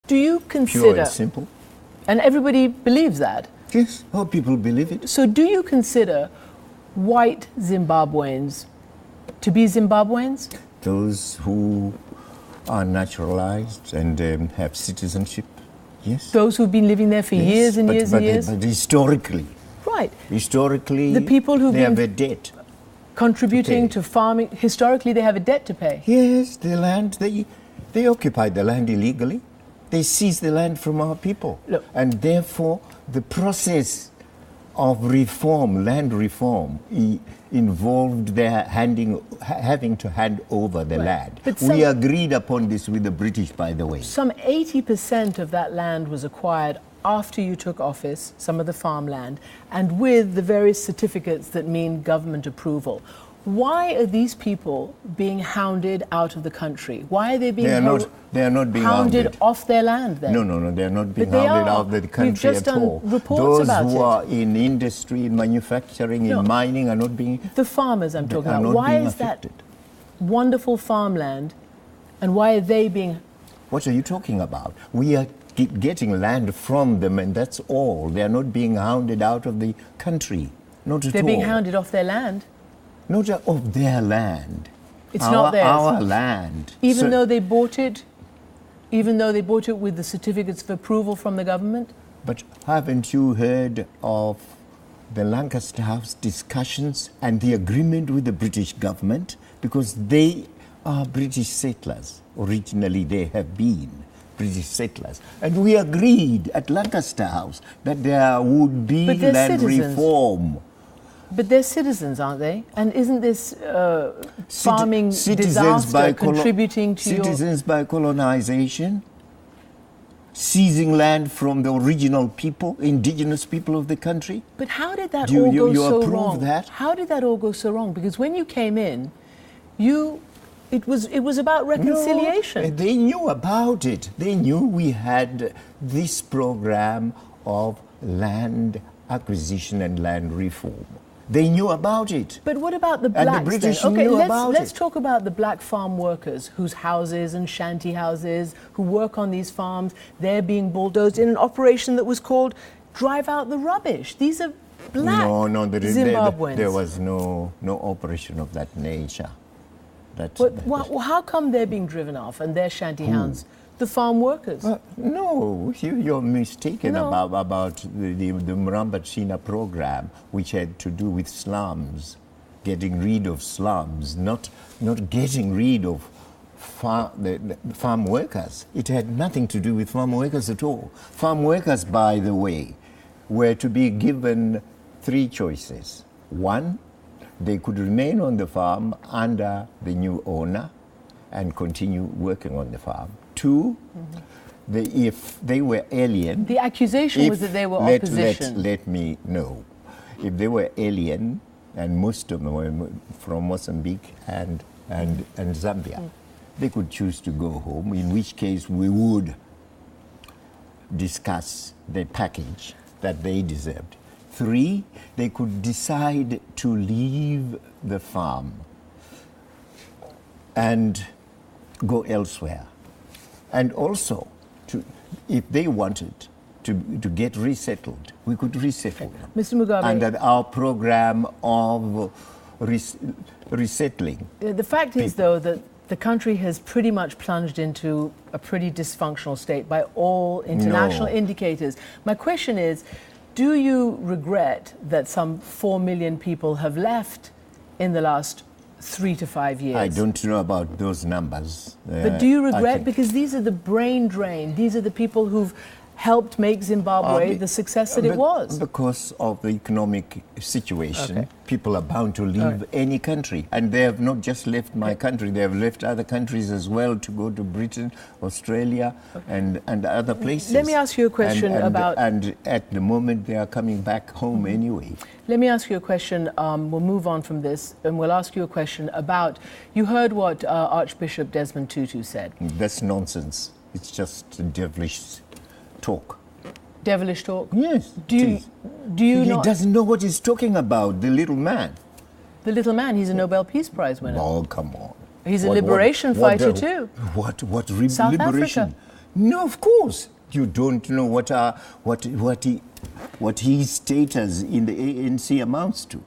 Do you consider... Pure and simple. And everybody believes that? Yes, all people believe it. So do you consider white Zimbabweans to be Zimbabweans? Those who are naturalized and have citizenship, yes. Those who've been living there for years and years and years? But historically. Right. Historically, the people who've they been have a debt. Contributing to farming, historically they have a debt to pay. Yes, the land, they occupied the land illegally. They seized the land from our people. Look. And therefore, the process of reform, land reform, involved their having to hand over the land. We agreed upon this with the British, by the way. Some 80% of that land was acquired after you took office, some of the farmland, and with the various certificates that mean government approval. Why are these people being hounded out of the country? Why are they being they are not being hounded off their land then? No, they are not being hounded out of the country. We've just at all. done reports Those about who it. are in industry, in manufacturing, in mining are not being... The farmers I'm talking about. Why is affected. That wonderful farmland, and why are they being... What are you talking about? We are getting land from them, and that's all. They are not being hounded out of the country. Not at all. They're being hounded off their land? Not of their land. It's not theirs. Our land. Even though they bought it, with the certificates of approval from the government? But haven't you heard of the Lancaster House discussions and the agreement with the British government? Because they are British settlers. Originally they have been British settlers. And we agreed at Lancaster House that there would be land reform. But they're citizens, aren't they? And isn't this farming disaster contributing to citizens by colonization? Seizing land from the original people, indigenous people of the country? But how did that all go so wrong? That? How did that all go so wrong? Because when you came in, it was about reconciliation. No, they knew about it. They knew we had this program of land acquisition and land reform. They knew about it. But what about the blacks? And the British then? knew about let's talk about the black farm workers whose houses and shanty houses, who work on these farms, they're being bulldozed in an operation that was called Drive Out the Rubbish. These are black Zimbabweans. There was no operation of that nature. How come they're being driven off and their shanty hounds? The farm workers? No, you're mistaken about the Muramba China program, which had to do with slums, getting rid of slums, not getting rid of the farm workers. It had nothing to do with farm workers at all. Farm workers, by the way, were to be given three choices. One, they could remain on the farm under the new owner and continue working on the farm. Two, if they were alien... The accusation was that they were opposition. Let me know. If they were alien, and most of them were from Mozambique and Zambia, they could choose to go home, in which case we would discuss the package that they deserved. Three, they could decide to leave the farm and go elsewhere. And also, if they wanted to get resettled, we could resettle them. Mr. Mugabe. Under our program of resettling. The fact is, though, that the country has pretty much plunged into a pretty dysfunctional state by all international indicators. My question is, do you regret that some 4 million people have left in the last 3 to 5 years? I don't know about those numbers. But do you regret? Because these are the brain drain. These are the people who've helped make Zimbabwe the success that it was. Because of the economic situation, people are bound to leave any country. And they have not just left my country, they have left other countries as well to go to Britain, Australia, and other places. Let me ask you a question about... And at the moment, they are coming back home anyway. Let me ask you a question. We'll move on from this, and we'll ask you a question about... You heard what Archbishop Desmond Tutu said. That's nonsense. It's just devilish talk. Devilish talk? Yes. Do you He not... doesn't know what he's talking about, the little man. The little man, he's a Nobel Peace Prize winner. Oh, come on. He's a liberation fighter too. What South liberation? Africa. No, of course. You don't know what his status in the ANC amounts to.